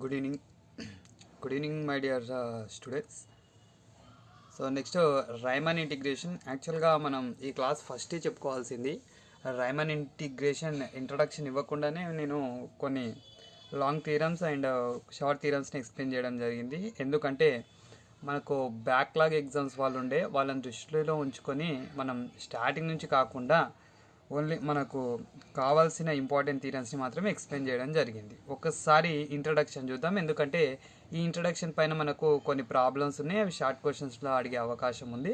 Good evening my dear students. So next Riemann integration. యాక్చువల్గా మనం ఈ క్లాస్ ఫస్టే చెప్పుకోవాల్సింది. రైమన్ ఇంటిగ్రేషన్ ఇంట్రొడక్షన్ ఇవ్వకుండానే నేను కొన్ని లాంగ్ థియరమ్స్ అండ్ షార్ట్ థియరమ్స్ని ఎక్స్ప్లెయిన్ చేయడం జరిగింది. ఎందుకంటే మనకు బ్యాక్లాగ్ ఎగ్జామ్స్ వాళ్ళు ఉండే వాళ్ళని దృష్టిలో ఉంచుకొని మనం స్టార్టింగ్ నుంచి కాకుండా ఓన్లీ మనకు కావాల్సిన ఇంపార్టెంట్ థియరమ్స్ని మాత్రమే ఎక్స్ప్లెయిన్ చేయడం జరిగింది. ఒకసారి ఇంట్రడక్షన్ చూద్దాం. ఎందుకంటే ఈ ఇంట్రడక్షన్ పైన మనకు కొన్ని ప్రాబ్లమ్స్ ఉన్నాయి, అవి షార్ట్ క్వశ్చన్స్లో అడిగే అవకాశం ఉంది.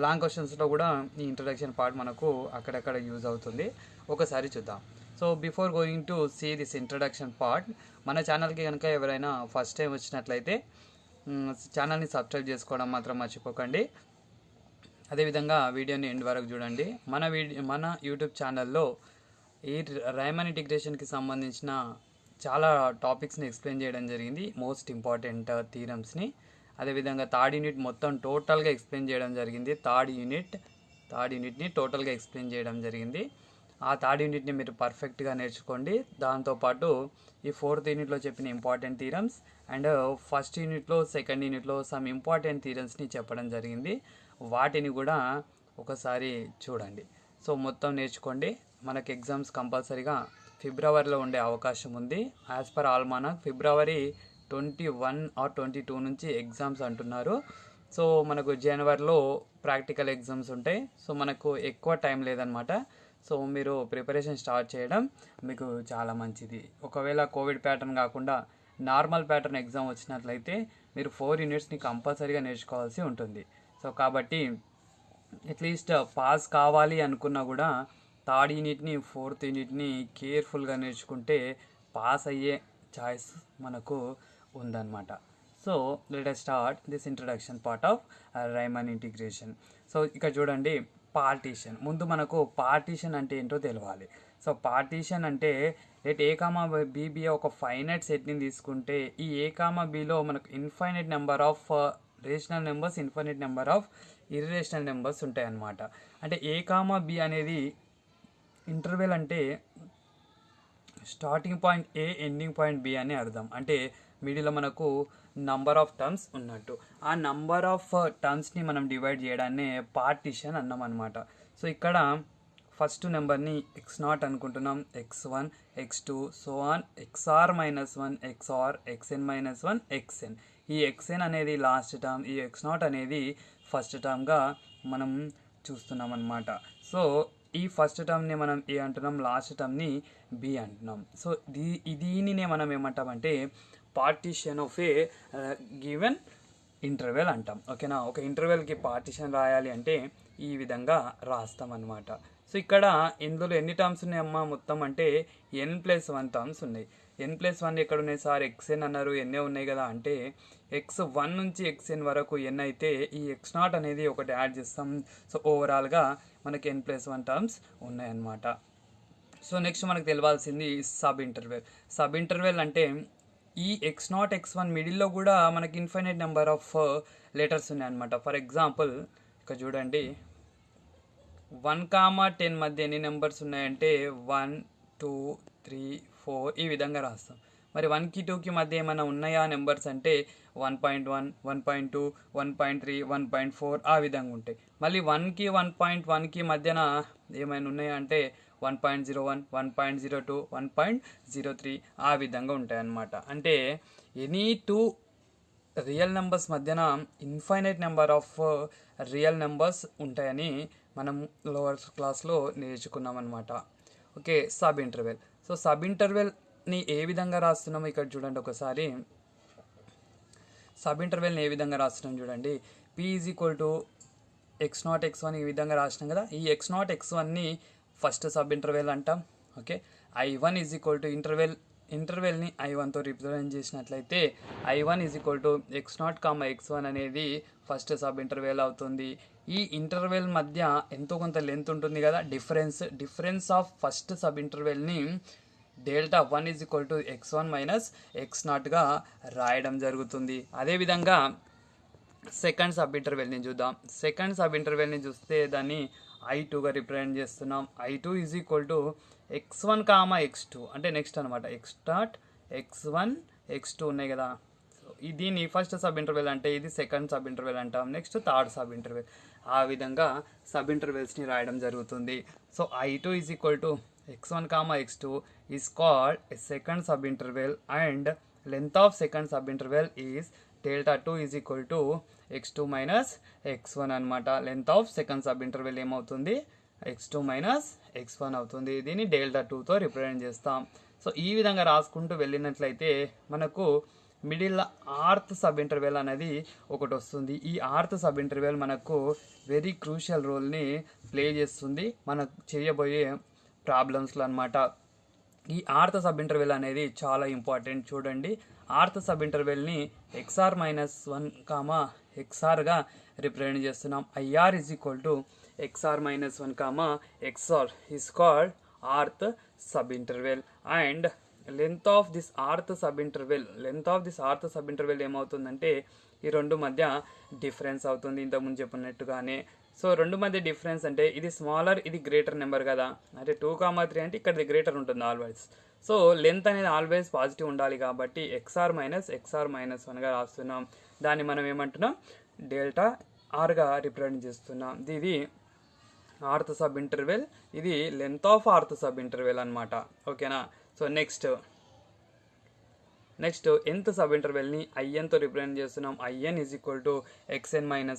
లాంగ్ క్వశ్చన్స్లో కూడా ఈ ఇంట్రడక్షన్ పార్ట్ మనకు అక్కడక్కడ యూజ్ అవుతుంది. ఒకసారి చూద్దాం. So before going to see this introduction part, మన ఛానల్కి కనుక ఎవరైనా ఫస్ట్ టైం వచ్చినట్లయితే ఛానల్ని సబ్స్క్రైబ్ చేసుకోవడం మాత్రం మర్చిపోకండి. అదేవిధంగా వీడియోని ఎండ్ వరకు చూడండి. మన యూట్యూబ్ ఛానల్లో ఈ రైమన్ ఇంటిగ్రేషన్కి సంబంధించిన చాలా టాపిక్స్ని ఎక్స్ప్లెయిన్ చేయడం జరిగింది, మోస్ట్ ఇంపార్టెంట్ థీరమ్స్ని. అదేవిధంగా థర్డ్ యూనిట్ మొత్తం టోటల్గా ఎక్స్ప్లెయిన్ చేయడం జరిగింది. థర్డ్ యూనిట్ని టోటల్గా ఎక్స్ప్లెయిన్ చేయడం జరిగింది. ఆ థర్డ్ యూనిట్ని మీరు పర్ఫెక్ట్గా నేర్చుకోండి. దాంతోపాటు ఈ ఫోర్త్ యూనిట్లో చెప్పిన ఇంపార్టెంట్ థీరమ్స్ అండ్ ఫస్ట్ యూనిట్లో సెకండ్ యూనిట్లో సమ్ ఇంపార్టెంట్ థీరమ్స్ని చెప్పడం జరిగింది. వాటిని కూడా ఒకసారి చూడండి. సో మొత్తం నేర్చుకోండి. మనకి ఎగ్జామ్స్ కంపల్సరీగా ఫిబ్రవరిలో ఉండే అవకాశం ఉంది. As per almanac February 21 or 22 నుంచి ఎగ్జామ్స్ అంటున్నారు. సో మనకు జనవరిలో ప్రాక్టికల్ ఎగ్జామ్స్ ఉంటాయి. సో మనకు ఎక్కువ టైం లేదనమాట. సో మీరు ప్రిపరేషన్ స్టార్ట్ చేయడం మీకు చాలా మంచిది. ఒకవేళ కోవిడ్ ప్యాటర్న్ కాకుండా నార్మల్ ప్యాటర్న్ ఎగ్జామ్ వచ్చినట్లయితే మీరు 4 యూనిట్స్ని కంపల్సరీగా నేర్చుకోవాల్సి ఉంటుంది. సో కాబట్టి అట్లీస్ట్ పాస్ కావాలి అనుకున్నా కూడా థర్డ్ యూనిట్ని ఫోర్త్ యూనిట్ని కేర్ఫుల్గా నేర్చుకుంటే పాస్ అయ్యే ఛాయిస్ మనకు ఉందన్నమాట. So let us start this introduction part of Riemann integration. So ఇక్కడ చూడండి, పార్టీషన్. ముందు మనకు పార్టీషన్ అంటే ఏంటో తెలవాలి. సో పార్టీషన్ అంటే లెట్ ఏ కామా బి ఒక ఫైనైట్ సెట్ని తీసుకుంటే ఈ ఏ కామా బిలో మనకు infinite number of rational numbers, infinite number of irrational numbers ఉంటాయి అన్నమాట. అంటే ఏ కామా బి అనేది ఇంటర్వెల్ అంటే starting point A, ending point B అని అర్థం. అంటే మిడిల్లో మనకు నంబర్ ఆఫ్ టర్మ్స్ ఉన్నట్టు. ఆ నంబర్ ఆఫ్ టర్మ్స్ని మనం డివైడ్ చేయడాన్ని పార్టీషన్ అన్నాం అనమాట. సో ఇక్కడ ఫస్ట్ నెంబర్ని x0 అనుకుంటున్నాం, x1, x2 so on xr -1, xr, xn-1, xn. ఈ xn అనేది లాస్ట్ టర్మ్, ఈ x0 అనేది ఫస్ట్ టర్మ్గా మనం చూస్తున్నాం అనమాట. సో ఈ ఫస్ట్ టర్మ్ని మనం ఏ అంటున్నాం, లాస్ట్ టర్మ్ని బి అంటున్నాం. సో దీనినే మనం ఏమంటామంటే partition of a given interval అంటాం. ఓకేనా. ఒక ఇంటర్వెల్కి పార్టీషన్ రాయాలి అంటే ఈ విధంగా రాస్తాం అనమాట. సో ఇక్కడ ఇందులో ఎన్ని టర్మ్స్ ఉన్నాయమ్మా మొత్తం అంటే n+1 టర్మ్స్ ఉన్నాయి. n+1 ఎక్కడ ఉన్నాయి సార్, xn అన్నారు, ఎన్నే ఉన్నాయి కదా అంటే x1 నుంచి xn వరకు n అయితే ఈ x0 అనేది ఒకటి యాడ్ చేస్తాం. సో ఓవరాల్గా మనకి n+1 టర్మ్స్ ఉన్నాయన్నమాట. సో నెక్స్ట్ మనకు తెలవాల్సింది సబ్ ఇంటర్వెల్ అంటే ఈ x0, x1 మిడిల్లో కూడా మనకి ఇన్ఫైనైట్ నెంబర్ ఆఫ్ లెటర్స్ ఉన్నాయన్నమాట. ఫర్ ఎగ్జాంపుల్ ఇక్కడ చూడండి, 1, 10 మధ్య ఎన్ని నెంబర్స్ ఉన్నాయంటే 1, 2, 3, 4 ఈ విధంగా రాస్తాం. మరి 1కి 2కి మధ్య ఏమైనా ఉన్నాయా నెంబర్స్ అంటే 1.1, 1.2, 1.3, 1.4 ఆ విధంగా ఉంటాయి. మళ్ళీ 1కి 1.1కి మధ్యన ఏమైనా ఉన్నాయా అంటే 1.01, 1.02, 1.03 ఆ విధంగా ఉంటాయి అన్నమాట. అంటే ఎనీ టూ రియల్ నెంబర్స్ మధ్యన infinite number of real numbers ఉంటాయని మనం లోవర్ క్లాస్లో నేర్చుకున్నాం అనమాట. Okay. Sub interval. So sub ఇంటర్వెల్ని ఏ విధంగా రాస్తున్నామో ఇక్కడ చూడండి ఒకసారి. సబ్ ఇంటర్వెల్ని ఏ విధంగా రాస్తున్నాం చూడండి. p = x0, x1 ఈ విధంగా రాసినాం కదా. ఈ x0, x1ని ఫస్ట్ సబ్ ఇంటర్వెల్ అంటాం. ఓకే. I1 ఇంటర్వెల్ని I1తో రిప్రజెంట్ చేసినట్లయితే I1 x0, x1 అనేది ఫస్ట్ సబ్ ఇంటర్వెల్ అవుతుంది. ఈ ఇంటర్వెల్ మధ్య ఎంతో కొంత లెంత్ ఉంటుంది కదా, డిఫరెన్స్ ఆఫ్ ఫస్ట్ సబ్ ఇంటర్వెల్ని Δ1 x1 - x0గా రాయడం జరుగుతుంది. అదేవిధంగా సెకండ్ సబ్ ఇంటర్వెల్ని చూద్దాం. సెకండ్ సబ్ ఇంటర్వెల్ని చూస్తే దాన్ని I2గా రిప్రజెంట్ చేస్తున్నాం. I2 x1, x2 అంటే నెక్స్ట్ అనమాట. x0, x1, x2 ఉన్నాయి కదా. సో దీన్ని ఫస్ట్ సబ్ ఇంటర్వెల్ అంటే ఇది సెకండ్ సబ్ ఇంటర్వెల్ అంటాం, నెక్స్ట్ థర్డ్ సబ్ ఇంటర్వెల్. ఆ విధంగా సబ్ ఇంటర్వెల్స్ని రాయడం జరుగుతుంది. So I2 is equal to x1, x2 is called a second sub interval and length of second sub interval is Δ2 is equal to x2 minus x1 అనమాట. Length of second sub interval ఏమవుతుంది, x2 minus x1 అవుతుంది. దీన్ని Δ2తో represent చేస్తాం. So ఈ విధంగా రాసుకుంటూ వెళ్ళినట్లయితే మనకు మిడిల్ ఆర్త్ సబ్ ఇంటర్వెల్ అనేది ఒకటి వస్తుంది. ఈ ఆర్త్ సబ్ ఇంటర్వెల్ మనకు వెరీ క్రూషియల్ రోల్ని ప్లే చేస్తుంది మనకు చేయబోయే ప్రాబ్లమ్స్లో అనమాట. ఈ ఆర్త్ సబ్ ఇంటర్వెల్ అనేది చాలా ఇంపార్టెంట్. చూడండి, ఆర్త్ సబ్ ఇంటర్వెల్ని XR-1, XRగా రిప్రజెంట్ చేస్తున్నాం. IR is equal to XR-1, XR is called rth sub interval and length of this rth sub interval ఏమవుతుందంటే ఈ రెండు మధ్య డిఫరెన్స్ అవుతుంది, ఇంతకుముందు చెప్పినట్టుగానే. సో రెండు మధ్య డిఫరెన్స్ అంటే ఇది స్మాలర్, ఇది గ్రేటర్ నెంబర్ కదా. అంటే 2, 3 అంటే ఇక్కడ గ్రేటర్ ఉంటుంది ఆల్వేస్. సో లెంత్ అనేది ఆల్వేస్ పాజిటివ్ ఉండాలి కాబట్టి XR-1గా రాస్తున్నాం. దాన్ని మనం ఏమంటున్నాం, Δr రిప్రజెంట్ చేస్తున్నాం. ఇది ఆర్త్ సబ్ ఇంటర్వెల్, ఇది length of rth sub interval అనమాట. ఓకేనా. సో నెక్స్ట్ nth సబ్ ఇంటర్వెల్ని INతో రిప్రజెంట్ చేస్తున్నాం. IN is equal to XN-1,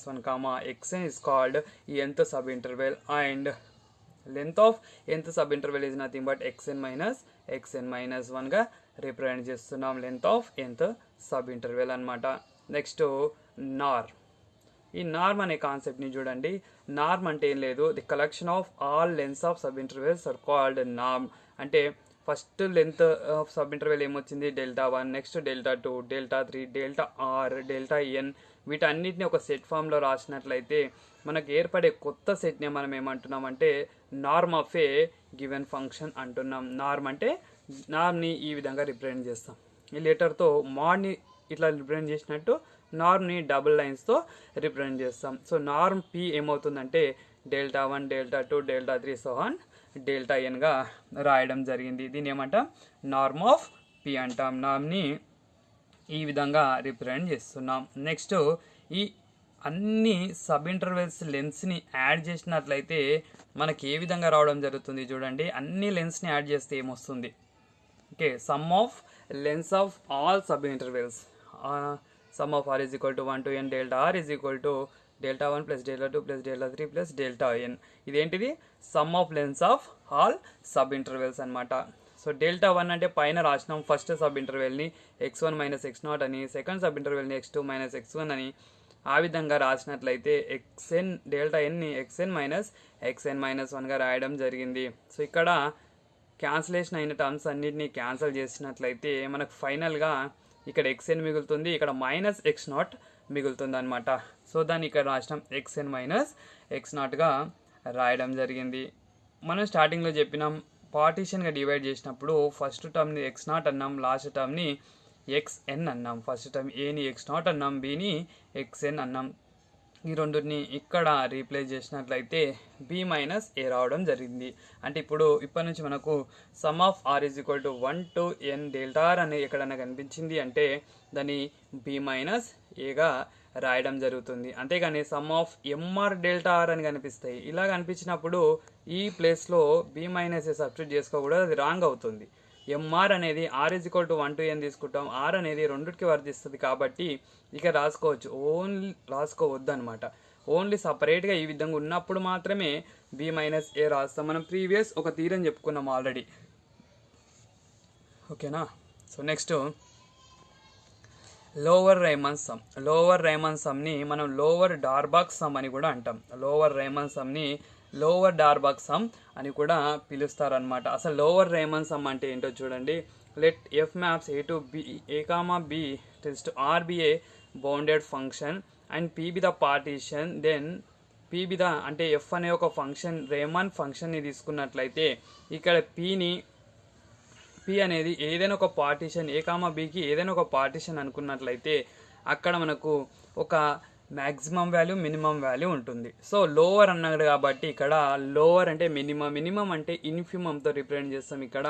XN is called ఈ nth sub interval and length of nth sub interval is nothing but XN-1గా represent చేస్తున్నాం. Length of nth sub interval అనమాట. Next norm. ఈ norm అనే కాన్సెప్ట్ని చూడండి. నార్మ్ అంటే ఏం లేదు, the collection of all lengths of sub intervals are called norm. అంటే first length of sub interval ఏమొచ్చింది, Δ1, నెక్స్ట్ Δ2, Δ3, Δr, Δn, వీటన్నిటిని ఒక సెట్ ఫామ్లో రాసినట్లయితే మనకు ఏర్పడే కొత్త సెట్ని మనం ఏమంటున్నామంటే norm of a given function అంటున్నాం. నార్మ్ అంటే నార్మ్ని ఈ విధంగా రిప్రజెంట్ చేస్తాం. ఈ లెటర్తో మాడ్ని ఇట్లా రిప్రజెంట్ చేసినట్టు నార్మ్ని డబుల్ లైన్స్తో రిప్రజెంట్ చేస్తాం. సో నార్మ్ P ఏమవుతుందంటే Δ1, Δ2, Δ3 సో ఆన్ Δnగా రాయడం జరిగింది. దీన్ని ఏమంటాం, నార్మ్ ఆఫ్ P అంటాం. నార్మ్ని ఈ విధంగా రిప్రజెంట్ చేస్తున్నాం. నెక్స్ట్ ఈ అన్ని సబ్ ఇంటర్వెల్స్ లెన్స్ని యాడ్ చేసినట్లయితే మనకి ఏ విధంగా రావడం జరుగుతుంది చూడండి. అన్ని లెన్స్ని యాడ్ చేస్తే ఏమొస్తుంది, okay, sum of lengths of all sub intervals, sum of R is equal to 1 to n Δr is equal to Δ1 plus Δ2 plus Δ3 plus Δn. ఇదేంటిది, sum of lengths of all sub intervals అనమాట. So Δ1 అంటే పైన రాసినాం first sub ఇంటర్వెల్ని x1 minus x0 అని, second sub ఇంటర్వెల్ని x2 minus x1 అని. ఆ విధంగా రాసినట్లయితే Δnని xn-1గా రాయడం జరిగింది. సో ఇక్కడ క్యాన్సిలేషన్ అయిన టర్మ్స్ అన్నిటినీ క్యాన్సిల్ చేసినట్లయితే మనకు ఫైనల్గా ఇక్కడ xn మిగులుతుంది, ఇక్కడ మైనస్ x0 మిగులుతుంది అనమాట. సో దాన్ని ఇక్కడ రాసినాం xn-x0గా రాయడం జరిగింది. మనం స్టార్టింగ్లో చెప్పినాం పార్టీషన్గా డివైడ్ చేసినప్పుడు ఫస్ట్ టర్మ్ని x0 అన్నాం, లాస్ట్ టర్మ్ని xn అన్నాం. ఫస్ట్ టర్మ్ ఏని x0 అన్నాం, బీని xn అన్నాం. ఈ రెండుని ఇక్కడ రీప్లేస్ చేసినట్లయితే b మైనస్ a రావడం జరిగింది. అంటే ఇప్పటి నుంచి మనకు some of r is equal to 1 to n Δr అనేది ఎక్కడన్నా కనిపించింది అంటే దాన్ని b మైనస్ ఏగా రాయడం జరుగుతుంది. అంతేగాని సమ్ ఆఫ్ mr Δr అని కనిపిస్తాయి. ఇలా కనిపించినప్పుడు ఈ ప్లేస్లో b మైనస్ ఏ సబ్స్టిట్యూట్ చేసుకోకూడదు, అది రాంగ్ అవుతుంది. mr అనేది r is equal to 1 to n తీసుకుంటాం, r అనేది రెండుకి వర్తిస్తుంది కాబట్టి ఇక రాసుకోవద్దు అనమాట. ఓన్లీ సపరేట్గా ఈ విధంగా ఉన్నప్పుడు మాత్రమే b మైనస్ ఏ రాస్తాం. మనం ప్రీవియస్ ఒక థీరం చెప్పుకున్నాం ఆల్రెడీ, ఓకేనా. So next lower Riemann sum. Lower Riemann సమ్ని మనం లోవర్ డార్బాక్ సమ్ అని కూడా అంటాం. లోవర్ రైమన్ సమ్ని లోవర్ డార్బాక్ సమ్ అని కూడా పిలుస్తారనమాట. అసలు లోవర్ రైమన్ సమ్ అంటే ఏంటో చూడండి. Let f maps a to b, a, b tends to r be a bounded function and p be the partition, then p be the అంటే f అనే ఒక function Raman ఫంక్షన్ని తీసుకున్నట్లయితే ఇక్కడ p అనేది ఏదైనా ఒక పార్టీషన్ a, bకి ఏదైనా ఒక పార్టీషన్ అనుకున్నట్లయితే అక్కడ మనకు ఒక మ్యాక్సిమం వాల్యూ మినిమం వాల్యూ ఉంటుంది. సో లోవర్ అన్నాడు కాబట్టి ఇక్కడ లోవర్ అంటే మినిమం అంటే ఇన్ఫిమమ్తో రిప్రజెంట్ చేస్తాం ఇక్కడ.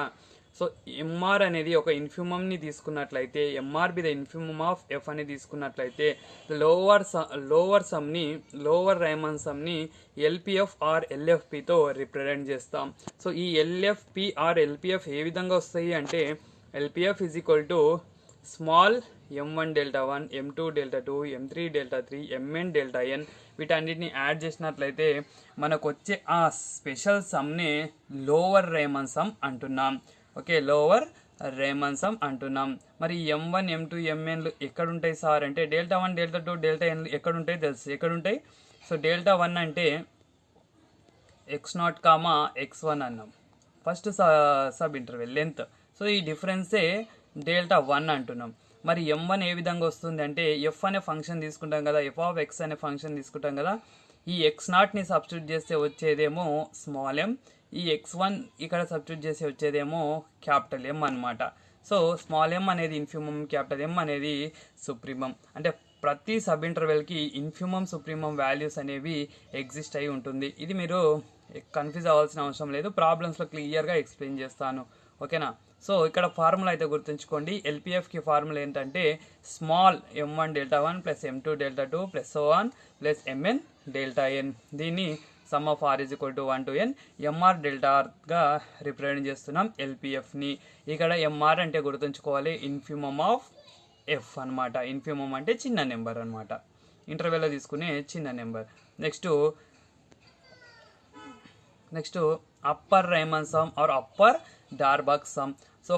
సో ఎంఆర్ అనేది ఒక ఇన్ఫిమమ్ని తీసుకున్నట్లయితే MR B the infimum of F అని తీసుకున్నట్లయితే లోవర్ రైమన్ సమ్ని ఎల్పిఎఫ్ ఆర్ ఎల్ఎఫ్పితో రిప్రజెంట్ చేస్తాం. సో ఈ ఎల్ఎఫ్పి ఆర్ ఎల్పిఎఫ్ ఏ విధంగా వస్తాయి అంటే LPF is equal to small m1 delta 1 m2 delta 2 m3 delta 3 mn delta n వీటన్నిటిని యాడ్ చేసినట్లయితే మనకు వచ్చే ఆ స్పెషల్ సమ్నే లోవర్ రైమన్ సమ్ అంటున్నాం. ఓకే, లోవర్ రైమన్ సమ్ అంటున్నాం. మరి m1 m2 mnలు ఎక్కడుంటాయి సార్ అంటే డెల్టా 1 డెల్టా 2 డెల్టా n ఎక్కడుంటాయి తెలుసు. ఎక్కడుంటాయి? సో డెల్టా 1 అంటే x0 కామా x1 అన్నాం, first sub interval length. So ఈ డిఫరెన్సే డెల్టా 1 అంటున్నాం. మరి m1 ఏ విధంగా వస్తుంది అంటే ఎఫ్ అనే ఫంక్షన్ తీసుకుంటాం కదా, ఎఫ్ ఆఫ్ ఎక్స్ అనే ఫంక్షన్ తీసుకుంటాం కదా, ఈ x0ని సబ్స్టిట్యూట్ చేస్తే వచ్చేదేమో స్మాల్ m, ఈ x1 ఇక్కడ సబ్స్టిట్యూట్ చేసి వచ్చేదేమో క్యాపిటల్ M అనమాట. సో స్మాల్ m అనేది ఇన్ఫిమమ్, క్యాపిటల్ M అనేది సుప్రీమం. అంటే ప్రతి సబ్ ఇంటర్వెల్కి ఇన్ఫిమమ్ సుప్రీమం వాల్యూస్ అనేవి ఎగ్జిస్ట్ అయి ఉంటుంది. ఇది మీరు కన్ఫ్యూజ్ అవ్వాల్సిన అవసరం లేదు, ప్రాబ్లమ్స్లో క్లియర్గా ఎక్స్ప్లెయిన్ చేస్తాను. ఓకేనా? సో ఇక్కడ ఫార్ములా అయితే గుర్తుంచుకోండి. ఎల్పిఎఫ్కి ఫార్ములా ఏంటంటే small m1 delta 1 plus m2 delta 2 plus so on plus mn delta n. దీన్ని sum of r is equal to 1 to n MR delta ఆర్గా రిప్రజెంట్ చేస్తున్నాం ఎల్పిఎఫ్ని. ఇక్కడ ఎంఆర్ అంటే గుర్తుంచుకోవాలి ఇన్ఫిమమ్ ఆఫ్ ఎఫ్ అనమాట. ఇన్ఫిమమ్ అంటే చిన్న నెంబర్ అనమాట, ఇంటర్వెల్లో తీసుకునే చిన్న number. Next upper Riemann sum or upper Darboux sum. So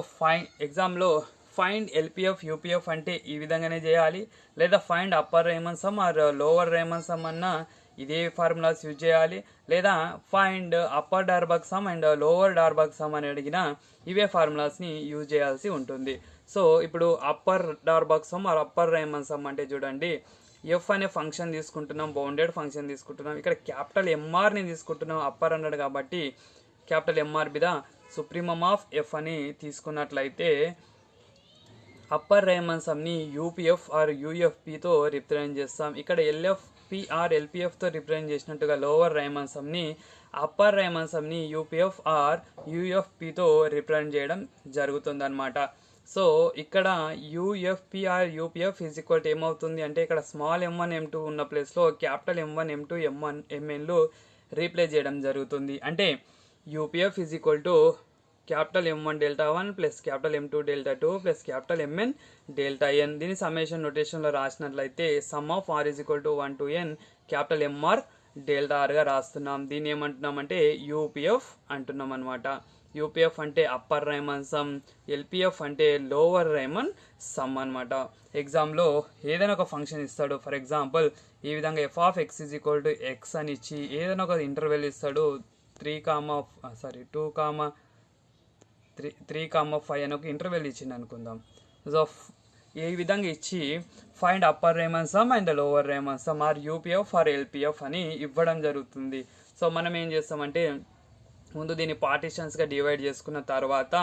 ఎగ్జామ్లో ఫైండ్ ఎల్పిఎఫ్ యూపీఎఫ్ అంటే ఈ విధంగానే చేయాలి, లేదా find upper Riemann sum or lower Riemann sum అన్న ఇదే ఫార్ములాస్ యూజ్ చేయాలి, లేదా find upper Darboux sum and lower Darboux sum అని అడిగినా ఇవే ఫార్ములాస్ని యూజ్ చేయాల్సి ఉంటుంది. సో ఇప్పుడు upper Darboux sum or upper Riemann sum అంటే చూడండి, ఎఫ్ అనే ఫంక్షన్ తీసుకుంటున్నాం, బౌండెడ్ ఫంక్షన్ తీసుకుంటున్నాం, ఇక్కడ క్యాపిటల్ ఎంఆర్ని తీసుకుంటున్నాం, అప్పర్ అన్నాడు కాబట్టి క్యాపిటల్ ఎంఆర్ మీద సుప్రీమమ్ ఆఫ్ ఎఫ్ అని తీసుకున్నట్లయితే అప్పర్ రైమన్ సమ్ని యూపీఎఫ్ ఆర్ యూఎఫ్పితో రిప్రజెంట్ చేస్తాం. ఇక్కడ ఎల్ఎఫ్పి ఆర్ ఎల్పిఎఫ్తో రిప్రజెంట్ చేసినట్టుగా లోవర్ రైమన్ సమ్ని అప్పర్ రైమన్ సమ్ని యూపీఎఫ్ ఆర్ యూఎఫ్పితో రిప్రజెంట్ చేయడం జరుగుతుంది అనమాట. సో ఇక్కడ UFP or UPF is equal to ఏమవుతుంది అంటే ఇక్కడ స్మాల్ m1 m2 ఉన్న ప్లేస్లో క్యాపిటల్ m1 m2 mnలు రీప్లేస్ చేయడం జరుగుతుంది. అంటే UPF is equal to capital m1 delta 1 plus capital m2 delta 2 plus capital mn delta n. దీని సమ్మేషన్ నోటేషన్లో రాసినట్లయితే sum of r is equal to 1 to n capital MR delta ఆర్గా రాస్తున్నాం. దీన్ని ఏమంటున్నామంటే యూపీఎఫ్ అంటున్నాం అనమాట. యూపీఎఫ్ అంటే అప్పర్ రైమన్ సమ్, ఎల్పిఎఫ్ అంటే లోవర్ రైమన్ సమ్ అనమాట. ఎగ్జామ్లో ఏదైనా ఒక ఫంక్షన్ ఇస్తాడు, ఫర్ ఎగ్జాంపుల్ ఈ విధంగా F of X is equal to X అని ఇచ్చి ఏదైనా ఒక ఇంటర్వెల్ ఇస్తాడు, 3,5 అని ఒక ఇంటర్వెల్ ఇచ్చింది అనుకుందాం. సో ఈ విధంగా ఇచ్చి find upper Riemann sum and lower Riemann sum or UPF or LPF అని ఇవ్వడం జరుగుతుంది. సో మనం ఏం చేస్తామంటే ముందు దీన్ని పార్టిషన్స్గా డివైడ్ చేసుకున్న తర్వాత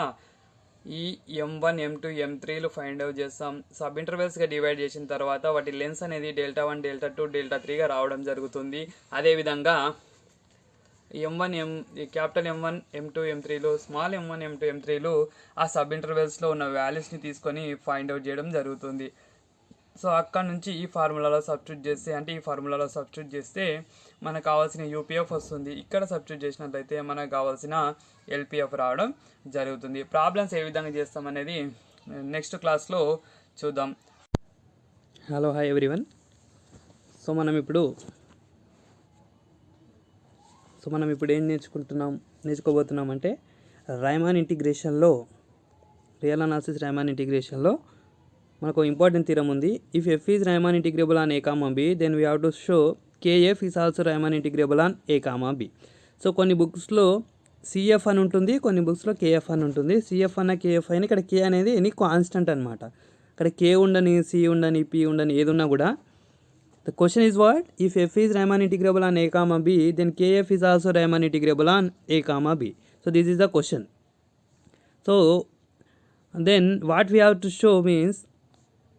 ఈ m1 m2 m3లు ఫైండ్ అవుట్ చేస్తాం. సబ్ ఇంటర్వెల్స్గా డివైడ్ చేసిన తర్వాత వాటి లెన్స్ అనేది డెల్టా 1 డెల్టా 2 డెల్టా 3గా రావడం జరుగుతుంది. అదేవిధంగా capital m1 m2 m3లు small m1 m2 m3లు ఆ సబ్ ఇంటర్వెల్స్లో ఉన్న వాల్యూస్ని తీసుకొని ఫైండ్ అవుట్ చేయడం జరుగుతుంది. సో అక్కడ నుంచి ఈ ఫార్ములాలో సబ్స్టిట్యూట్ చేస్తే మనకు కావాల్సిన యూపీఎఫ్ వస్తుంది. ఇక్కడ సబ్స్టిట్యూట్ చేసినట్లయితే మనకు కావాల్సిన ఎల్పిఎఫ్ రావడం జరుగుతుంది. ప్రాబ్లమ్స్ ఏ విధంగా చేస్తామనేది నెక్స్ట్ క్లాస్లో చూద్దాం. Hello, hi everyone. సో మనం ఇప్పుడు ఏం నేర్చుకోబోతున్నాం అంటే రైమాన్ ఇంటిగ్రేషన్లో, రియల్ అనాలిసిస్ రైమాన్ ఇంటిగ్రేషన్లో మనకు ఇంపార్టెంట్ థీరం ఉంది. If F is Riemann integrable on A comma B then we have to show KF is also Riemann integrable on A comma B. So కొన్ని బుక్స్లో CF అని ఉంటుంది, కొన్ని బుక్స్లో కేఎఫ్ అని ఉంటుంది. సిఎఫ్ అన్న కేఎఫ్ అయినా ఇక్కడ కే అనేది ఎనీ కాన్స్టెంట్ అనమాట. ఇక్కడ కే ఉండని, సి ఉండని, పి ఉండని ఏది ఉన్నా కూడా the question is what? If f is Riemann integrable on a comma b, then kf is also Riemann integrable on a comma b. So this is the question. So then what we have to show means,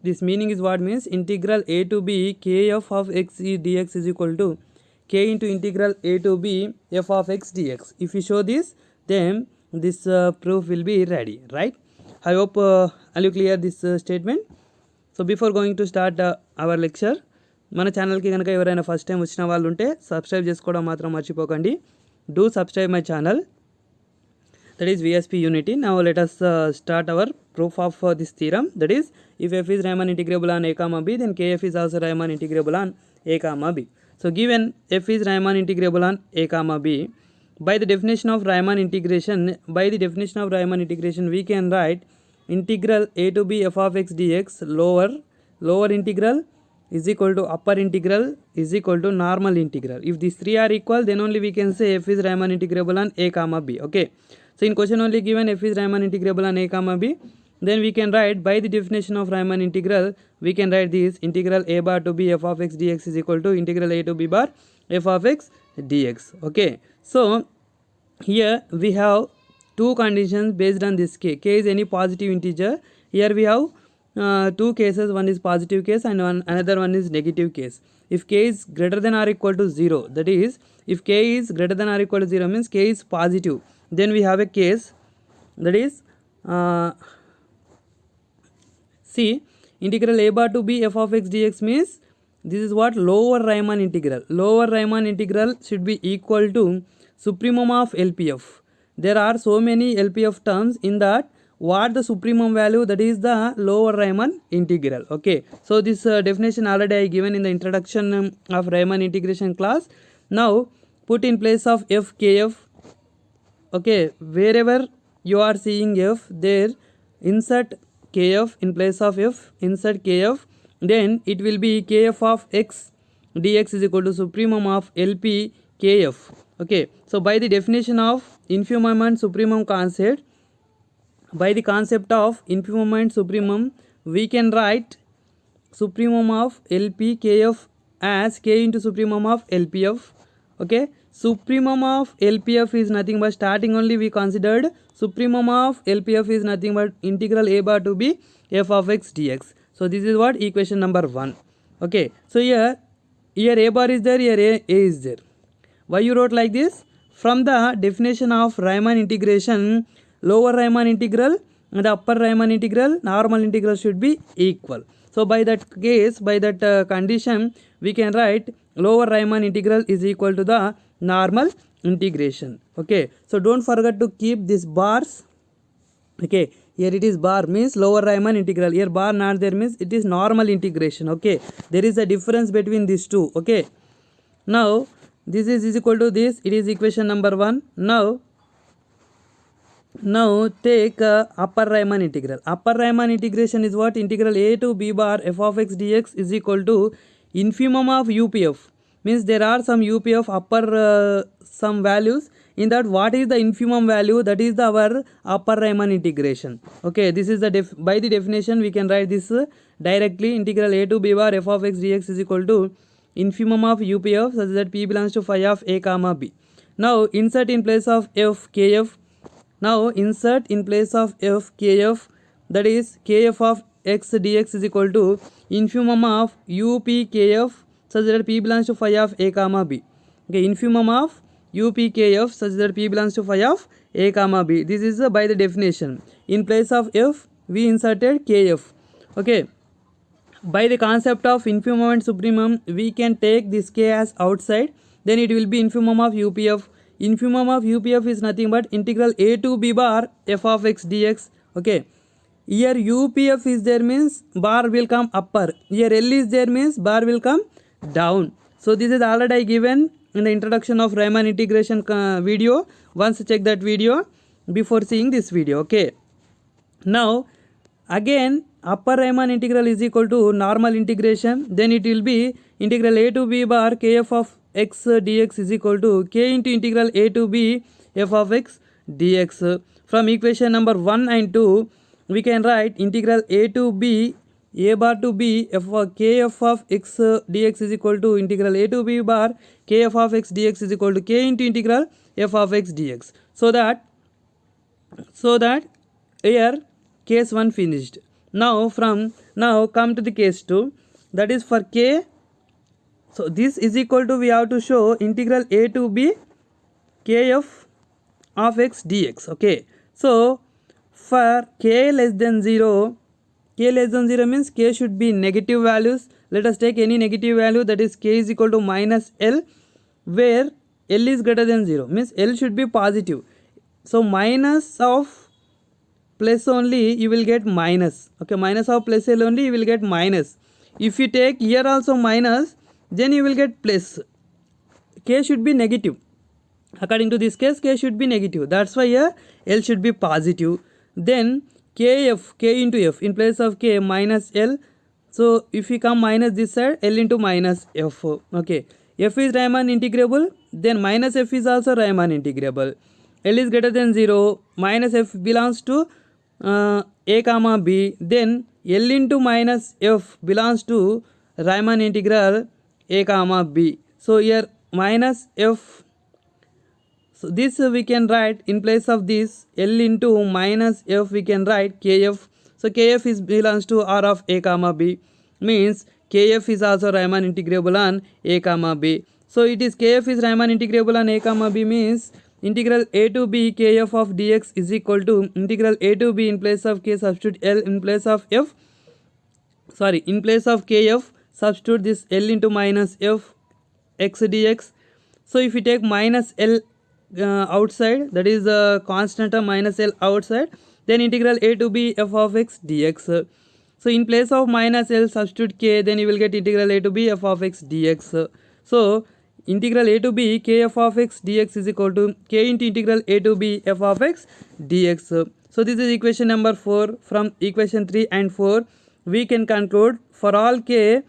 this meaning is what means integral a to b kf of x dx is equal to k into integral a to b f of x dx. If we show this, then this proof will be ready, right? I hope are you clear this statement? So before going to start our lecture, మన ఛానల్కి కనుక ఎవరైనా first time వచ్చిన వాళ్ళు ఉంటే subscribe చేసుకోవడం మాత్రం మర్చిపోకండి. Do subscribe my channel, that is VSP Unity. Now let us start our proof of this theorem, that is if f is Riemann integrable on a comma b, then kf is also Riemann integrable on a comma b. So given f is Riemann integrable on a comma b, by the definition of Riemann integration, we can write integral a to b f of x dx lower integral is equal to upper integral is equal to normal integral. If these three are equal, then only we can say f is Riemann integrable on a comma b. Okay, so in question only given f is Riemann integrable on a comma b, then we can write by the definition of Riemann integral, we can write this integral a bar to b f of x dx is equal to integral a to b bar f of x dx. Okay, so here we have two conditions based on this k is any positive integer. Here we have two cases, one is positive case and another one is negative case. If k is greater than or equal to 0, that is if k is greater than or equal to 0 means k is positive, then we have a case, that is see integral a bar to b f of x dx means this is what lower Riemann integral. Lower Riemann integral should be equal to supremum of LPF. There are so many LPF terms, in that what the supremum value, that is the lower Riemann integral. Okay, so this definition already I given in the introduction of Riemann integration class. Now put in place of f kf. Okay, wherever you are seeing f, there insert kf in place of f, insert kf, then it will be kf of x dx is equal to supremum of LP kf. Okay, so by the definition of infimum and supremum concept, by the concept of infimum and supremum, we can write supremum of LP kf as k into supremum of LPF. Okay, supremum of LPF is nothing but, starting only we considered supremum of LPF is nothing but integral a bar to b f of x dx. So this is what equation number 1. Okay, so here a bar is there, here a is there. Why you wrote like this? From the definition of Riemann integration, lower Riemann integral and the upper Riemann integral, normal integral should be equal. So by that case, by that condition, we can write lower Riemann integral is equal to the normal integration. Okay, so don't forget to keep these bars. Okay, here it is bar means lower Riemann integral, here bar not there means it is normal integration. Okay, there is a difference between these two. Okay, now this is equal to this, it is equation number 1. Now take upper Riemann integral. Upper Riemann integration is what? Integral a to b bar f of x dx is equal to infimum of UPF. Means there are some UPF upper some values, in that what is the infimum value, that is our upper Riemann integration. Okay, this is the by the definition we can write this directly, integral a to b bar f of x dx is equal to infimum of UPF such that p belongs to phi of a comma b. Now insert in place of f kf. Now insert in place of f kf, that is kf of x dx is equal to infimum of up kf such that p belongs to phi of a comma b. Okay, infimum of up kf such that p belongs to phi of a comma b. This is by the definition. In place of f we inserted kf. Okay, by the concept of infimum and supremum, we can take this k as outside, then it will be infimum of UPF. Infimum of UPF is nothing but integral a to b bar f of x dx. Okay, here UPF is there means bar will come upper, here L is there means bar will come down. So this is already given in the introduction of Riemann integration video. Once check that video before seeing this video. Okay, now again upper Riemann integral is equal to normal integration, then it will be integral a to b bar kf of x dx is equal to k into integral a to b f of x dx. From equation number 1 and 2 we can write integral a to b a bar to b f of kf of x dx is equal to integral a to b bar kf of x dx is equal to k into integral f of x dx. So that here case 1 finished. Now come to the case 2, that is for k. So this is equal to, we have to show integral a to b kf of x dx. Okay, so for k less than 0, k less than 0 means k should be negative values. Let us take any negative value, that is k is equal to minus L, where L is greater than 0 means L should be positive. So minus of plus only you will get minus. Okay, minus of plus L only you will get minus. If you take here also minus, then you will get plus. K should be negative. According to this case, k should be negative. That's why here L should be positive. Then kf, k into f, in place of k minus L. So if we come minus this side, L into minus f. Okay, f is Riemann integrable, then minus f is also Riemann integrable. L is greater than 0, minus f belongs to a comma b, then L into minus f belongs to Riemann integral a comma b. So here minus f, so this we can write in place of this L into minus f, we can write kf. So kf is belongs to R of a comma b, means kf is also Riemann integrable on a comma b. So it is kf is Riemann integrable on a comma b, means integral a to b kf of dx is equal to integral a to b, in place of k substitute L, in place of f, sorry, in place of kf substitute this L into minus f x dx. So if you take minus L outside, that is a constant of minus L outside, then integral a to b f of x dx. So in place of minus L substitute k, then you will get integral a to b f of x dx. So integral a to b k f of x dx is equal to k into integral a to b f of x dx. So this is equation number 4. From equation 3 and 4 we can conclude for all k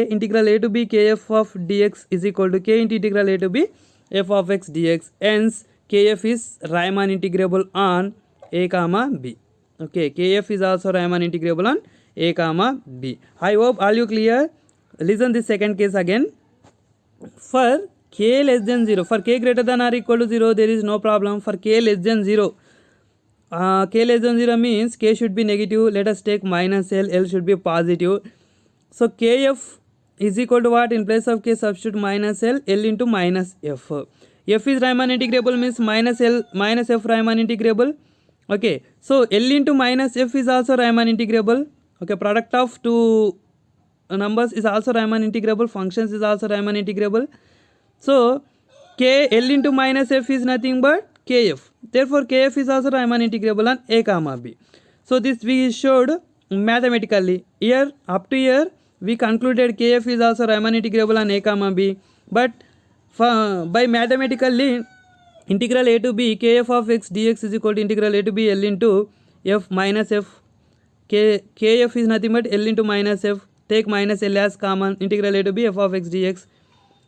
integral a to b kf of dx is equal to k into integral a to b f of x dx. Hence kf is Riemann integrable on a comma b. Okay, kf is also Riemann integrable on a comma b. I hope all you clear. Listen this second case again. For k less than 0, for k greater than or equal to 0, there is no problem. For k less than 0, k less than 0 means k should be negative. Let us take minus L, L should be positive. So kf is equal to what? In place of k substitute minus L, L into minus f. F is Riemann integrable means minus L minus f Riemann integrable. Okay, so L into minus f is also Riemann integrable. Okay, product of two numbers is also Riemann integrable, functions is also Riemann integrable. So k L into minus f is nothing but kf. Therefore kf is also Riemann integrable on a comma b. So this we showed mathematically. Here up to here we concluded kf is also Riemann integrable on a comma b, but by mathematically integral a to b kf of x dx is equal to integral a to b L into f minus f. Kf is nothing but L into minus f. Take minus L as common, integral a to b f of x dx.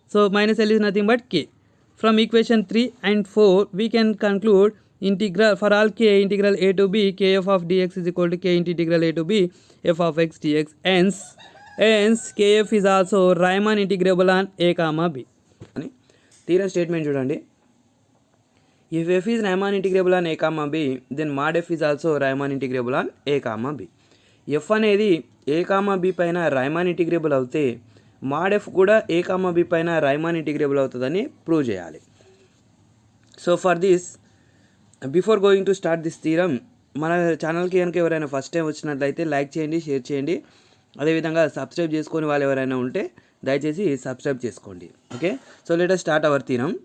So minus L is nothing but k. From equation 3 and 4 we can conclude integral for all k integral a to b kf of dx is equal to k into integral a to b f of x dx. Hence kf is also Riemann integrable on a comma b. Theorem statement చూడండి. If f is Riemann integrable on a comma b, then mod f is also Riemann integrable on a comma b. f అనేది a comma b పైన Riemann integrable అవుతే mod f కూడా a comma b పైన Riemann integrable అవుతుందని prove చేయాలి. So for this before going to start this theorem, మన ఛానల్కి కనుక ఎవరైనా ఫస్ట్ టైం వచ్చినట్లయితే లైక్ చేయండి, షేర్ చేయండి. అదేవిధంగా సబ్స్క్రైబ్ చేసుకొని వాళ్ళు ఎవరైనా ఉంటే దయచేసి సబ్స్క్రైబ్ చేసుకోండి. Okay, so let us start our theorem.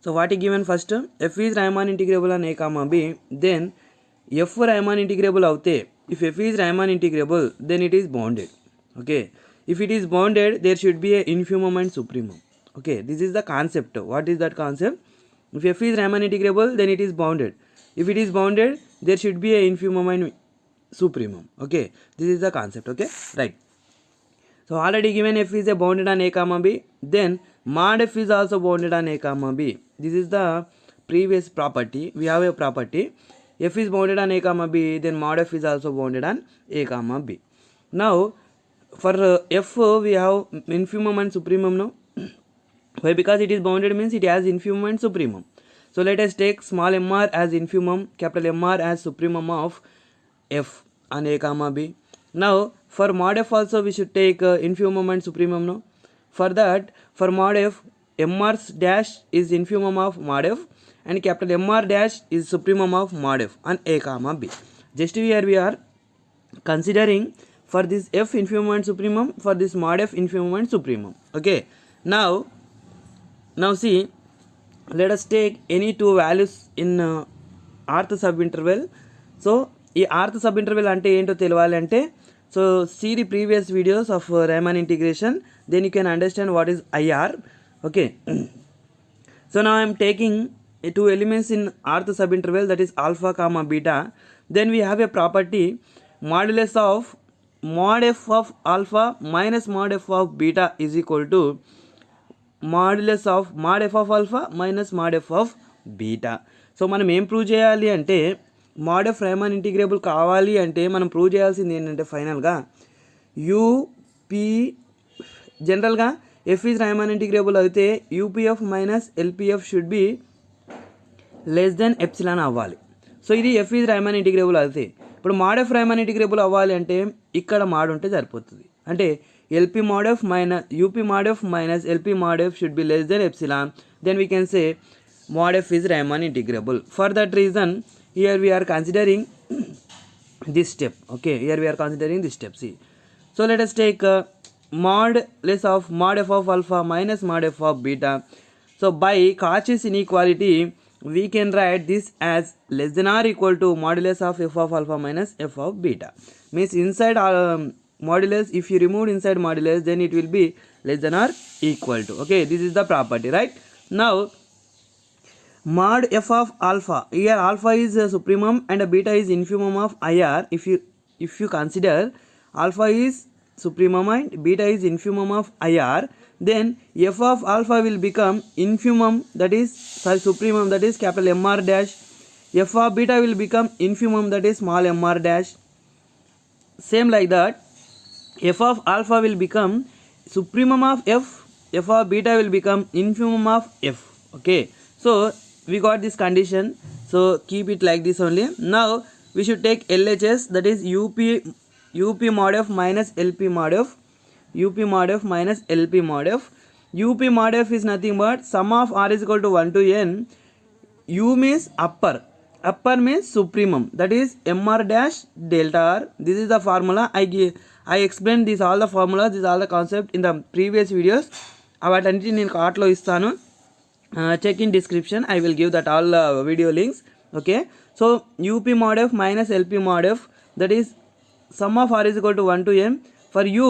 So what is given first? F is Riemann integrable on a comma b, then f Riemann integrable avute. If f is Riemann integrable, then it is bounded. Okay, if it is bounded, there should be a infimum and supremum. Okay, this is the concept. What is that concept? If f is Riemann integrable, then it is bounded. If it is bounded, there should be a infimum and supremum. Okay, this is the concept. Okay, right. So already given f is a bounded on a comma b, then mod f is also bounded on a comma b. This is the previous property. We have a property f is bounded on a comma b, then mod f is also bounded on a comma b. Now for f we have infimum and supremum now. Why? Because it is bounded means it has infimum and supremum. So let us take small mr as infimum, capital Mr as supremum of f on a comma b. Now for mod f also we should take infimum and supremum now. For that, for mod f mr dash is infimum of mod f and capital mr dash is supremum of mod f on a comma b. Just here we are considering for this f infimum and supremum, for this mod f infimum and supremum. Okay, now see, let us take any two values in rth subinterval. So ఈ rth subinterval అంటే ఏంటో తెలియాలి అంటే, so see the previous videos of Riemann integration, then you can understand what is IR. Okay, so now I am taking two elements in rth subinterval, that is alpha comma beta. Then we have a property modulus of mod f of alpha minus mod f of beta is equal to modulus of mod f of alpha minus mod f of beta. So మనం ఏం prove చేయాలి అంటే, mod f Riemann integrable కావాలి అంటే మనం prove చేయాల్సింది ఏంటంటే ఫైనల్గా యూపీ, జనరల్గా ఎఫ్ ఈజ్ Riemann ఇంటిగ్రేబుల్ అయితే UPF minus LPF should be less than epsilon అవ్వాలి. సో ఇది ఎఫ్ ఈజ్ Riemann ఇంటిగ్రేబుల్ అయితే, ఇప్పుడు mod f Riemann ఇంటిగ్రేబుల్ అవ్వాలి అంటే ఇక్కడ mod ఉంటే సరిపోతుంది. అంటే LP mod f minus UP mod f minus LP mod f should be less than epsilon, then we can say mod f is Riemann integrable. For that reason here we are considering this step. Okay, here we are considering this step. See, so let us take modulus of mod f of alpha minus mod f of beta. So by Cauchy's inequality we can write this as less than or equal to modulus of f of alpha minus f of beta. Means inside modulus, if you remove inside modulus, then it will be less than or equal to. Okay, this is the property, right? Now mod f of alpha, here alpha is a supremum and a beta is infimum of IR. If you consider alpha is supremum and beta is infimum of IR, then f of alpha will become infimum, that is supremum, that is capital MR dash. F of beta will become infimum, that is small mr dash. Same like that, f of alpha will become supremum of f, f of beta will become infimum of f. Okay, so we got this condition, so keep it like this only. Now we should take LHS, that is UP mod f minus LP mod f, UP mod f minus LP mod f. UP mod f is nothing but sum of r is equal to 1 to n. U means upper means supremum, that is mr dash delta r. This is the formula. I explained this all the formulas, this all the concept in the previous videos. అవన్నీ నేను కార్ట్లో ఇస్తాను, check in description, I will give that all video links. Okay, so UP mod f minus LP mod f, that is sum of r is equal to 1 to n. For u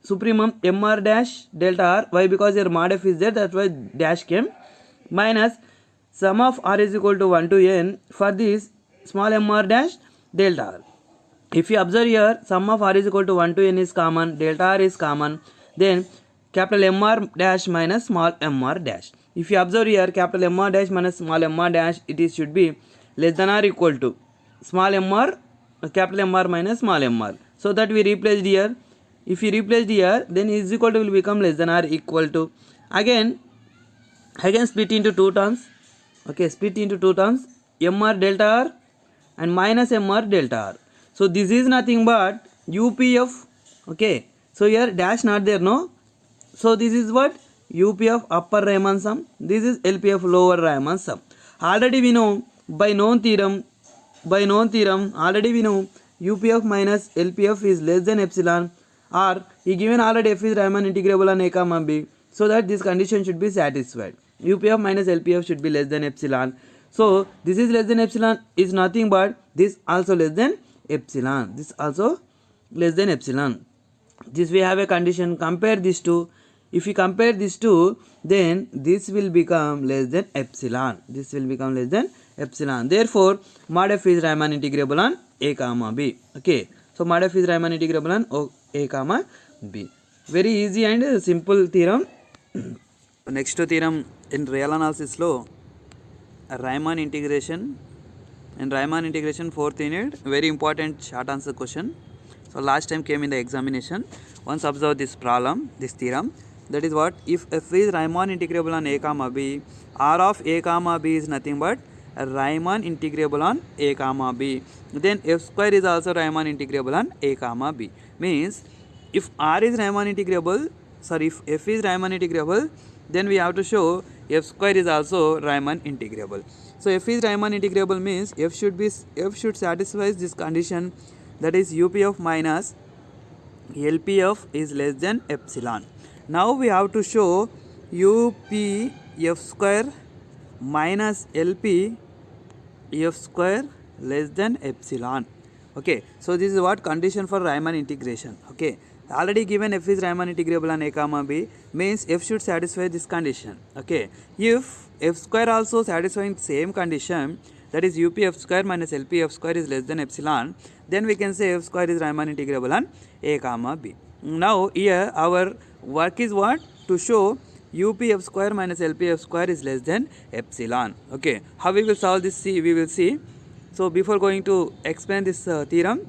supremum mr dash delta r, why? Because your mod f is there, that's why dash came, minus sum of r is equal to 1 to n for this small mr dash delta r. If you observe here, sum of r is equal to 1 to n is common, delta r is common, then capital mr dash minus small mr dash. If you observe here, capital mr dash minus small mr dash, it is should be less than or equal to small mr, capital mr minus small mr. So that we replaced here. If you replaced here, then is equal to will become less than or equal to. Again split into two terms. Okay, split into two terms, mr delta r and minus mr delta r. So this is nothing but UPF. Okay, so here dash not there, no. So this is what UPF upper Riemann sum, this is LPF lower Riemann sum. Already we know by known theorem already we know UPF minus LPF is less than epsilon, or he given already f is Riemann integrable on a comma b, so that this condition should be satisfied. UPF minus LPF should be less than epsilon. So this is less than epsilon is nothing but this also less than epsilon, this also less than epsilon. This we have a condition, compare these two. If you compare these two, then this will become less than epsilon, this will become less than epsilon. Therefore mod f is Riemann integrable on a comma b. Okay, so mod f is Riemann integrable on a comma b. Very easy and simple theorem. Next theorem in real analysis lo Riemann integration, and Riemann integration 4th unit, very important short answer question. So last time came in the examination. Once observe this problem, this theorem, that is what, if f is Riemann integrable on a comma b, r of a comma b is nothing but Riemann integrable on a comma b, then f square is also Riemann integrable on a comma b. Means if r is Riemann integrable, sorry, if f is Riemann integrable, then we have to show f square is also Riemann integrable. So f is Riemann integrable means f should satisfy this condition, that is up of minus LP of is less than epsilon. Now we have to show up f square minus LP f square less than epsilon. Okay, so this is what condition for Riemann integration. Okay, already given f is Riemann integrable on a comma b means f should satisfy this condition. Okay, if f square also satisfying same condition, that is up f square minus LP f square is less than epsilon, then we can say f square is Riemann integrable on a comma b. Now here our work is what? To show up f square minus LP f square is less than epsilon. Okay, how we will solve this? We will see. So before going to explain this theorem,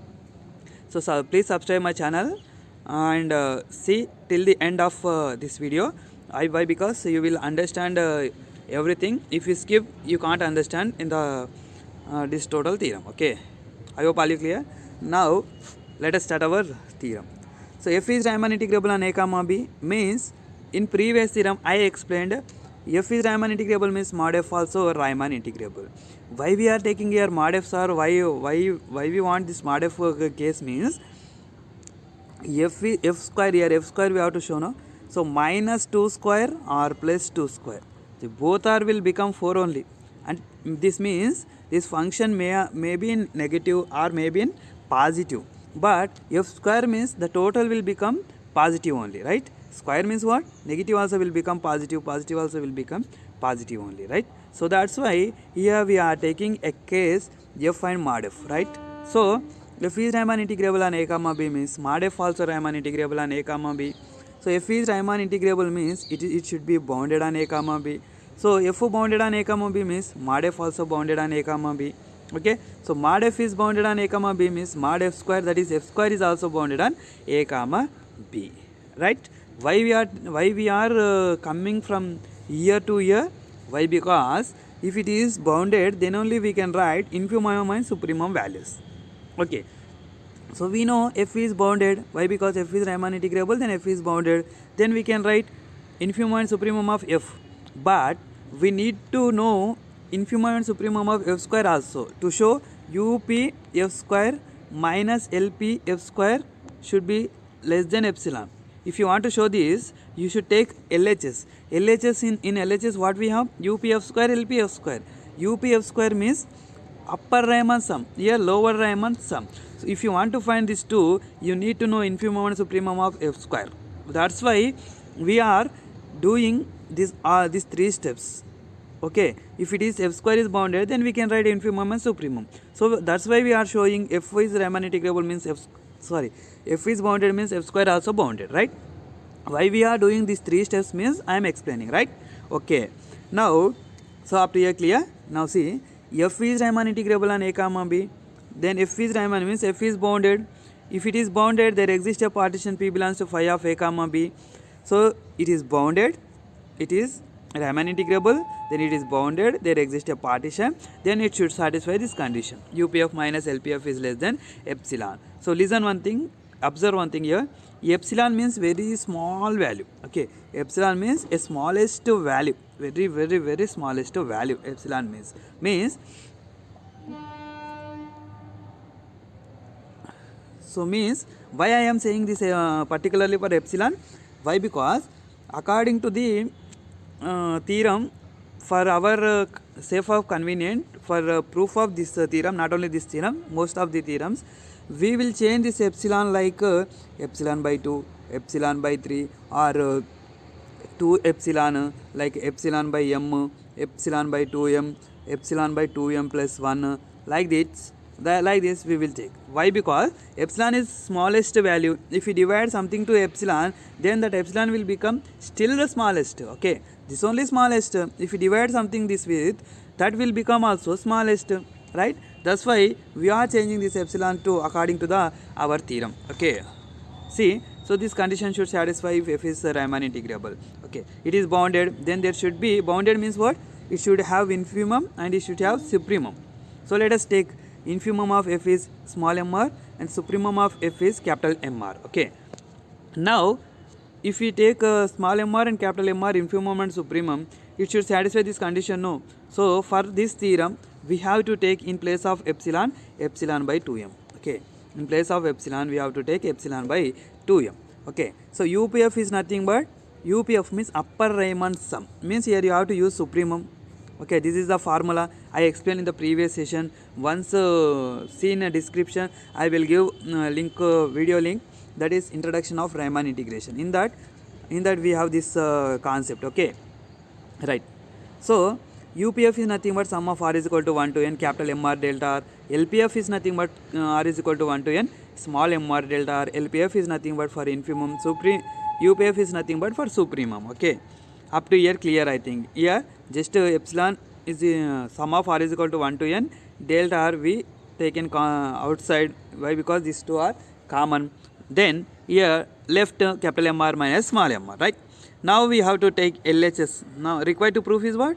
so please subscribe my channel and see till the end of this video. Why? Because you will understand everything. If you skip, you can't understand in the this total theorem. Okay, I hope all you clear. Now let us start our theorem. So f is Riemann integrable on a comma b means in previous theorem I explained f is Riemann integrable means mod f also Riemann integrable. Why we are taking here mod f, or why we want this mod f case means f square, here f square we have to show, no? So minus 2 square or plus 2 square, so both are will become 4 only, and this means this function may be in negative or may be in positive, but f square means the total will become positive only, right? Square means what? Negative also will become positive, positive also will become positive only, right? So that's why here we are taking a case f and mod f, right? So f is Riemann integrable on a comma b means mod f also Riemann integrable on a comma b. So f is Riemann integrable means it should be bounded on a comma b. So f bounded on a comma b means mod f also bounded on a comma b. Okay, so mod f is bounded on a comma b means mod f square, that is f square is also bounded on a comma b, right? Why we are coming from here to here? Why? Because if it is bounded, then only we can write infimum and supremum values. Okay, so we know f is bounded. Why? Because f is Riemann integrable, then f is bounded, then we can write infimum and supremum of f. But we need to know infimum and supremum of f square also to show up f square minus LP f square should be less than epsilon. If you want to show this, you should take LHS. LHS in LHS what we have? up f square, LP f square. up f square means upper Riemann sum, here lower Riemann sum. So if you want to find these two, you need to know infimum and supremum of f square. That's why we are doing these three steps. Okay, if it is f square is bounded, then we can write infimum and supremum. So that's why we are showing f is Riemann integrable means f is bounded means f square also bounded, right? Why we are doing these three steps means I am explaining, right? Okay, now so up to here clear. Now see, f is Riemann integrable on a comma b, then f is Riemann means f is bounded. If it is bounded, there exists a partition p belongs to phi of a comma b. So it is bounded, it is Riemann integrable, then it is bounded, there exists a partition, then it should satisfy this condition. up of minus LP of is less than epsilon. So listen one thing, observe one thing here. Epsilon means very small value. Okay, epsilon means a smallest value, very smallest value. Epsilon means so means why I am saying this particularly for epsilon? Why? Because according to the theorem, for our sake of convenient, for proof of this theorem, not only this theorem, most of the theorems, we will change this epsilon like epsilon by 2, epsilon by 3, or 2 epsilon, like epsilon by m, epsilon by 2m, epsilon by 2m plus 1, like this. Like this we will take. Why? Because epsilon is smallest value. If we divide something to epsilon, then that epsilon will become still the smallest. Okay, this only smallest. If we divide something this with, that will become also smallest, right? That's why we are changing this epsilon to according to our theorem. Okay, see, so this condition should satisfy if f is Riemann integrable. Okay, it is bounded, then there should be, bounded means what? It should have infimum and it should have supremum. So let us take infimum of f is small mr and supremum of f is capital MR. Okay, now if we take small mr and capital MR infimum and supremum, it should satisfy this condition, no? So for this theorem, we have to take in place of epsilon by 2m. Okay, in place of epsilon we have to take epsilon by 2m. Okay, so UPF is nothing but UPF means upper Riemann sum, means here you have to use supremum. Okay, this is the formula I explained in the previous session. Once see in a description, I will give link video link, that is introduction of Riemann integration. In that we have this concept. Okay, right. So UPF is nothing but sum of r is equal to 1 to n capital MR delta r. LPF is nothing but r is equal to 1 to n small mr delta r. LPF is nothing but for infimum. UPF is nothing but for supremum. Okay, up to here clear, I think. Here just epsilon is sum of r is equal to 1 to n delta r we taken outside. Why? Because these two are common. Then here left capital MR minus small mr, right? Now we have to take LHS. Now required to prove is what?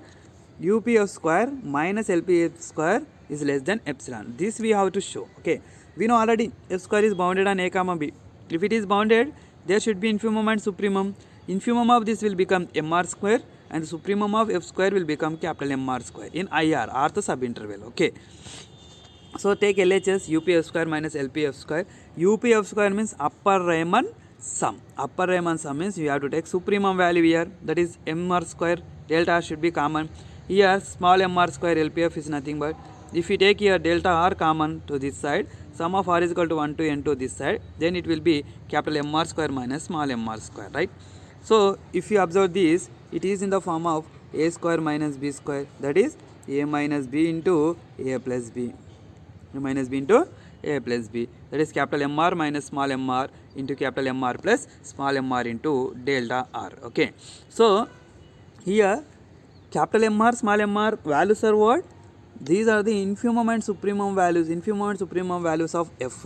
UPF square minus LPF square is less than epsilon. This we have to show. Okay, we know already f square is bounded on a comma b. If it is bounded, there should be infimum and supremum. Infimum of this will become mr square and supremum of f square will become capital MR square in IR, rth subinterval. Okay, so take LHS UPF square minus LPF square. UPF square means upper Riemann sum. Upper Riemann sum means you have to take supremum value here, that is mr square. Delta r should be common. Here small mr square LPF is nothing but, if we take here delta r common to this side, sum of r is equal to 1 to n to this side, then it will be capital MR square minus small mr square, right? So if you observe this, it is in the form of a square minus b square, that is a minus b into a plus b. A minus b into a plus b, that is capital MR minus small mr into capital MR plus small mr into delta r. Okay, so here capital MR small mr values are what? These are the infimum and supremum values. Infimum and supremum values of f.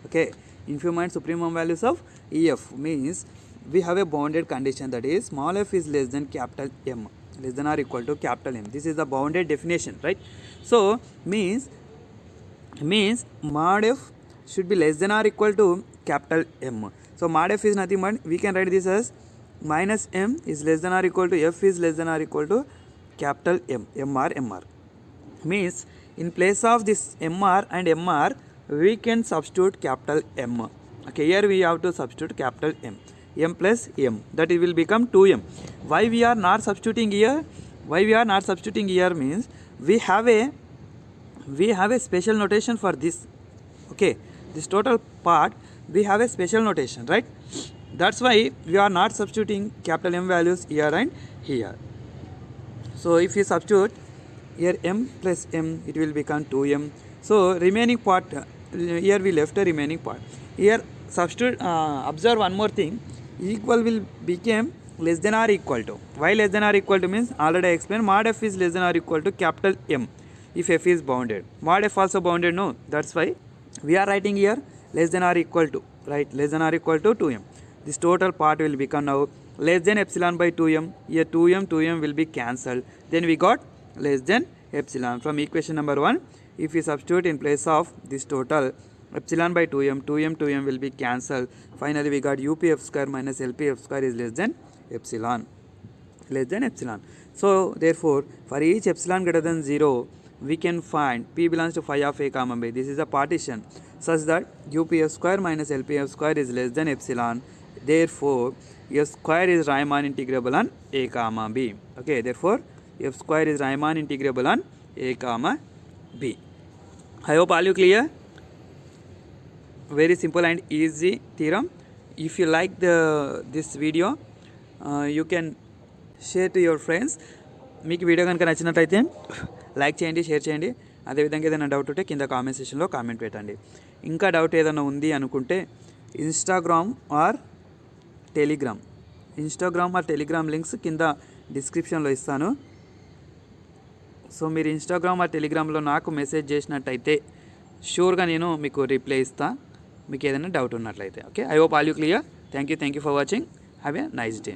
Okay, infimum and supremum values of EF means we have a bounded condition, that is small f is less than capital M, less than or equal to capital M. This is the bounded definition, right? So means mod f should be less than or equal to capital M. So mod f is nothing but, we can write this as minus m is less than or equal to f is less than or equal to capital M, mr. Means in place of this mr and mr we can substitute capital M. Okay, here we have to substitute capital M plus m, that it will become 2m. Why we are not substituting here? Why we are not substituting here means we have a special notation for this. Okay, this total part we have a special notation, right? That's why we are not substituting capital M values here and here. So if you substitute here m plus m, it will become 2m. So remaining part, here we left a remaining part. Here substitute, observe one more thing, equal will become less than or equal to. Why less than or equal to means, already I explained, mod f is less than or equal to capital M if f is bounded. Mod f also bounded, no? That's why we are writing here less than or equal to, right? Less than or equal to 2m. This total part will become now less than epsilon by 2m. Here 2m will be cancelled. Then we got less than epsilon. From equation number 1, if we substitute in place of this total epsilon by 2m will be cancelled. Finally we got UPF square minus LPF square is less than epsilon. So therefore for each epsilon greater than 0, we can find P belongs to phi of a comma b. This is a partition such that UPF square minus LPF square is less than epsilon. Therefore f square is Riemann integrable on a comma b. Okay, therefore f square is Riemann integrable on a comma b. I hope all you clear. Very simple and easy theorem. If you like this video, you can share to your friends. మీకు video కనుక నచ్చినట్లయితే like చేయండి, share చేయండి. అదేవిధంగా ఏదైనా doubt ఉంటే కింద comment సెక్షన్లో కామెంట్ పెట్టండి. ఇంకా డౌట్ ఏదైనా ఉంది అనుకుంటే ఇన్స్టాగ్రామ్ ఆర్ టెలిగ్రామ్ లింక్స్ కింద డిస్క్రిప్షన్లో ఇస్తాను. సో మీరు ఇన్స్టాగ్రామ్ ఆర్ టెలిగ్రామ్లో నాకు మెసేజ్ చేసినట్టయితే షూర్గా నేను మీకు రిప్లై ఇస్తాను, మీకు ఏదైనా డౌట్ ఉన్నట్లయితే. Okay, I hope all you clear. Thank you for watching. Have a nice day.